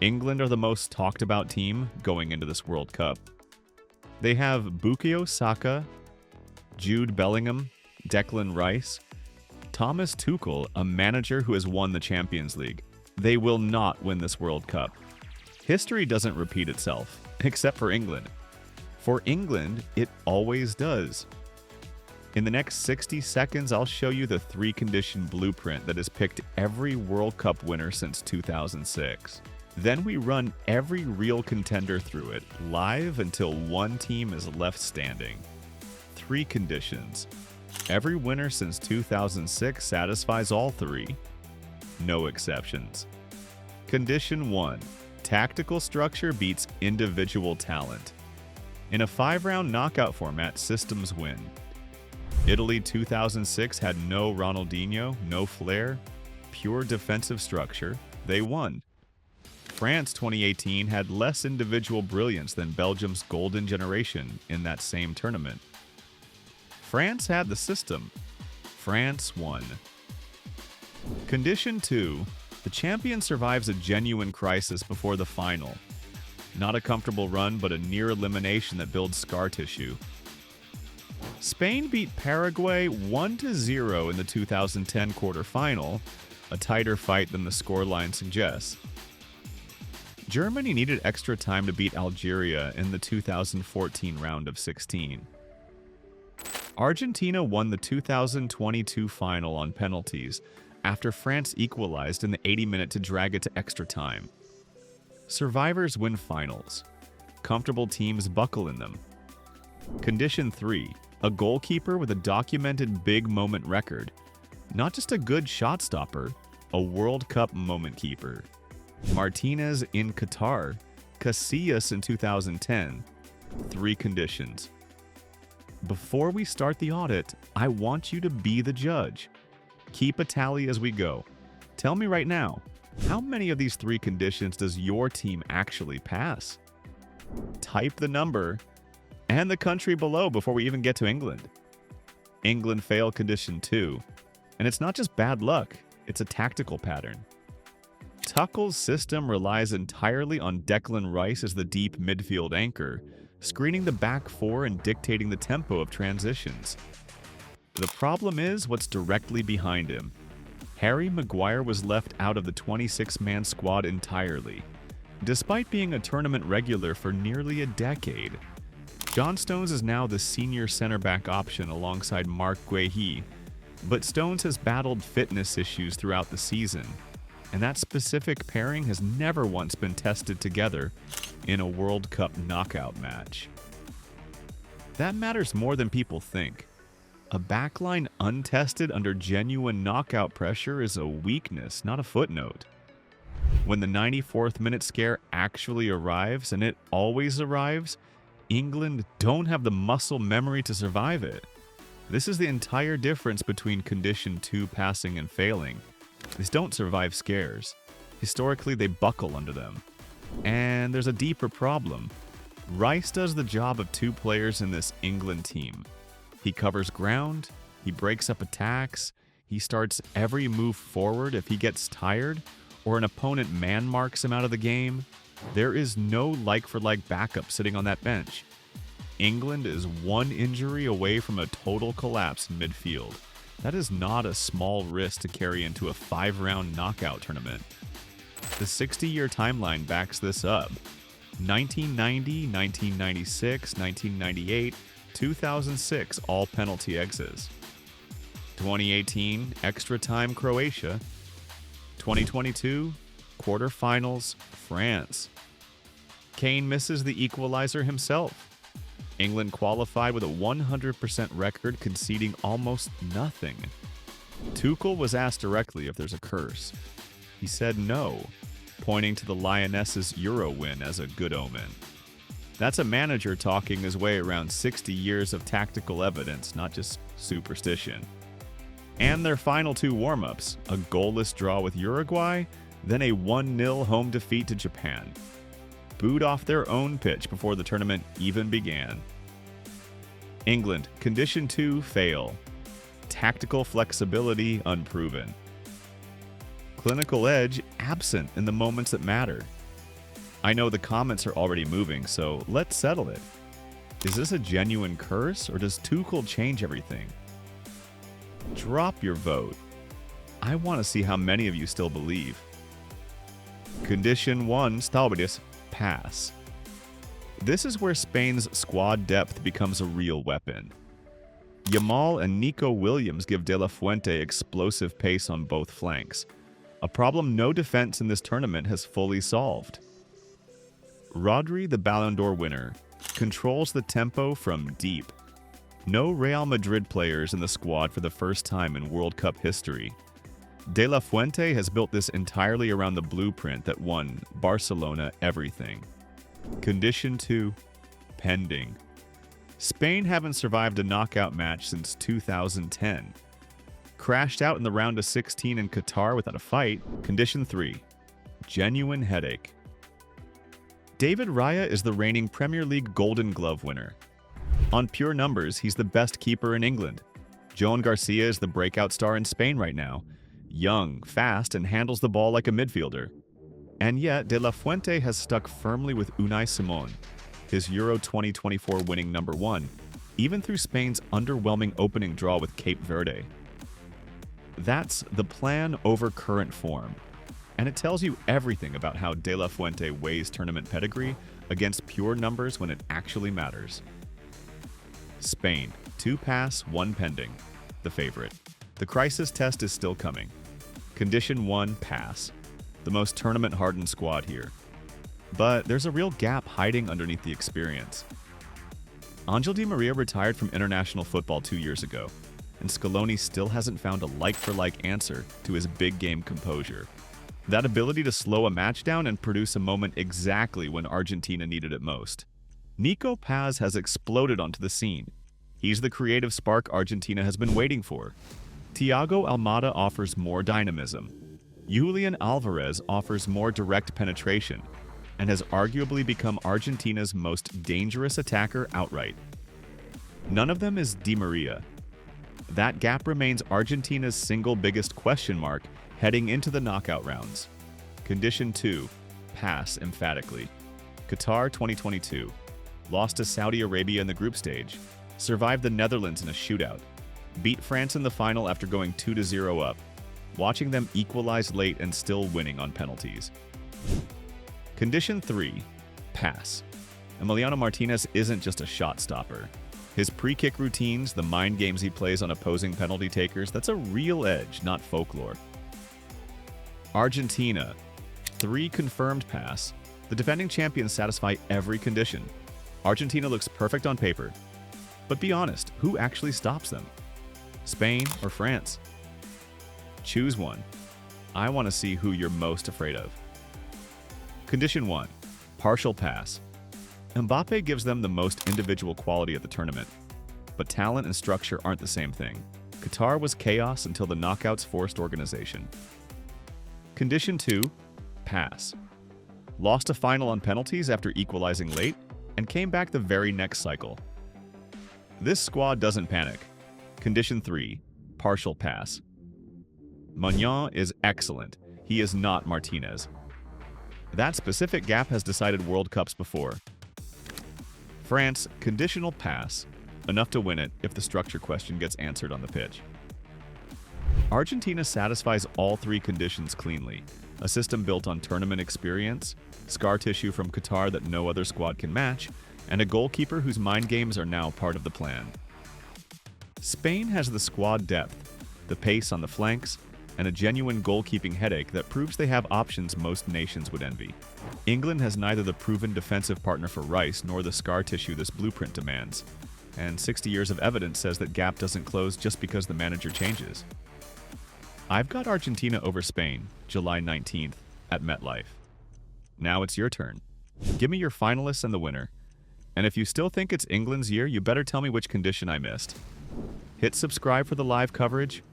England are the most talked about team going into this World Cup. They have Bukayo Saka, Jude Bellingham, Declan Rice, Thomas Tuchel, a manager who has won the Champions League. They will not win this World Cup. History doesn't repeat itself, except for England. For England, it always does. In the next 60 seconds, I'll show you the three-condition blueprint that has picked every World Cup winner since 2006. Then we run every real contender through it, live until one team is left standing. Three conditions. Every winner since 2006 satisfies all three. No exceptions. Condition 1. Tactical structure beats individual talent. In a 5-round knockout format, systems win. Italy 2006 had no Ronaldinho, no flair, pure defensive structure. They won. France 2018 had less individual brilliance than Belgium's golden generation in that same tournament. France had the system. France won. Condition 2. The champion survives a genuine crisis before the final. Not a comfortable run, but a near elimination that builds scar tissue. Spain beat Paraguay 1-0 in the 2010 quarterfinal, a tighter fight than the scoreline suggests. Germany needed extra time to beat Algeria in the 2014 round of 16. Argentina won the 2022 final on penalties after France equalized in the 80-minute to drag it to extra time. Survivors win finals. Comfortable teams buckle in them. Condition 3. A goalkeeper with a documented big moment record. Not just a good shot stopper, a World Cup moment keeper. Martinez in Qatar, Casillas in 2010. Three conditions. Before we start the audit, I want you to be the judge. Keep a tally as we go. Tell me right now, how many of these three conditions does your team actually pass? Type the number and the country below before we even get to England. England failed condition 2. And it's not just bad luck, it's a tactical pattern. Tuchel's system relies entirely on Declan Rice as the deep midfield anchor, screening the back four and dictating the tempo of transitions. The problem is what's directly behind him. Harry Maguire was left out of the 26-man squad entirely, despite being a tournament regular for nearly a decade. John Stones is now the senior center-back option alongside Marc Guehi, but Stones has battled fitness issues throughout the season, and that specific pairing has never once been tested together in a World Cup knockout match. That matters more than people think. A backline untested under genuine knockout pressure is a weakness, not a footnote. When the 94th minute scare actually arrives, and it always arrives, England don't have the muscle memory to survive it. This is the entire difference between condition 2 passing and failing. These don't survive scares. Historically, they buckle under them. And there's a deeper problem. Rice does the job of two players in this England team. He covers ground, he breaks up attacks, he starts every move forward if he gets tired, or an opponent man-marks him out of the game. There is no like-for-like backup sitting on that bench. England is one injury away from a total collapse in midfield. That is not a small risk to carry into a 5-round knockout tournament. The 60-year timeline backs this up. 1990, 1996, 1998, 2006, all penalty exits. 2018, extra time Croatia. 2022, quarterfinals, France. Kane misses the equalizer himself. England qualified with a 100% record, conceding almost nothing. Tuchel was asked directly if there's a curse. He said no, pointing to the Lionesses' Euro win as a good omen. That's a manager talking his way around 60 years of tactical evidence, not just superstition. And their final two warm-ups, a goalless draw with Uruguay, then a 1-0 home defeat to Japan. Booed off their own pitch before the tournament even began. England, condition 2, fail. Tactical flexibility, unproven. Clinical edge, absent in the moments that matter. I know the comments are already moving, so let's settle it. Is this a genuine curse, or does Tuchel change everything? Drop your vote. I want to see how many of you still believe. Condition 1, Staubitis, pass. This is where Spain's squad depth becomes a real weapon. Yamal and Nico Williams give De La Fuente explosive pace on both flanks, a problem no defense in this tournament has fully solved. Rodri, the Ballon d'Or winner, controls the tempo from deep. No Real Madrid players in the squad for the first time in World Cup history. De La Fuente has built this entirely around the blueprint that won Barcelona everything. Condition 2, pending. Spain haven't survived a knockout match since 2010. Crashed out in the round of 16 in Qatar without a fight. Condition 3, genuine headache. David Raya is the reigning Premier League Golden Glove winner. On pure numbers, he's the best keeper in England. Joan Garcia is the breakout star in Spain right now. Young, fast, and handles the ball like a midfielder. And yet, De La Fuente has stuck firmly with Unai Simon, his Euro 2024 winning #1, even through Spain's underwhelming opening draw with Cape Verde. That's the plan over current form. And it tells you everything about how De La Fuente weighs tournament pedigree against pure numbers when it actually matters. Spain, 2 pass, 1 pending. The favorite. The crisis test is still coming. Condition 1, pass. The most tournament-hardened squad here. But there's a real gap hiding underneath the experience. Angel Di Maria retired from international football 2 years ago, and Scaloni still hasn't found a like-for-like answer to his big-game composure. That ability to slow a match down and produce a moment exactly when Argentina needed it most. Nico Paz has exploded onto the scene. He's the creative spark Argentina has been waiting for. Thiago Almada offers more dynamism. Julian Alvarez offers more direct penetration, and has arguably become Argentina's most dangerous attacker outright. None of them is Di Maria. That gap remains Argentina's single biggest question mark heading into the knockout rounds. Condition 2, pass emphatically. Qatar 2022. Lost to Saudi Arabia in the group stage. Survived the Netherlands in a shootout. Beat France in the final after going 2-0 up. Watching them equalize late and still winning on penalties. Condition 3, pass. Emiliano Martinez isn't just a shot stopper. His pre-kick routines, the mind games he plays on opposing penalty takers, that's a real edge, not folklore. Argentina, 3 confirmed pass. The defending champions satisfy every condition. Argentina looks perfect on paper. But be honest, who actually stops them? Spain or France? Choose one. I want to see who you're most afraid of. Condition 1, partial pass. Mbappe gives them the most individual quality at the tournament, but talent and structure aren't the same thing. Qatar was chaos until the knockouts forced organization. Condition 2, pass. Lost a final on penalties after equalizing late, and came back the very next cycle. This squad doesn't panic. Condition 3, partial pass. Maignan is excellent. He is not Martinez. That specific gap has decided World Cups before. France, conditional pass. Enough to win it if the structure question gets answered on the pitch. Argentina satisfies all 3 conditions cleanly. A system built on tournament experience, scar tissue from Qatar that no other squad can match, and a goalkeeper whose mind games are now part of the plan. Spain has the squad depth, the pace on the flanks, and a genuine goalkeeping headache that proves they have options most nations would envy. England has neither the proven defensive partner for Rice nor the scar tissue this blueprint demands, and 60 years of evidence says that gap doesn't close just because the manager changes. I've got Argentina over Spain, July 19th, at MetLife. Now it's your turn. Give me your finalists and the winner. And if you still think it's England's year, you better tell me which condition I missed. Hit subscribe for the live coverage,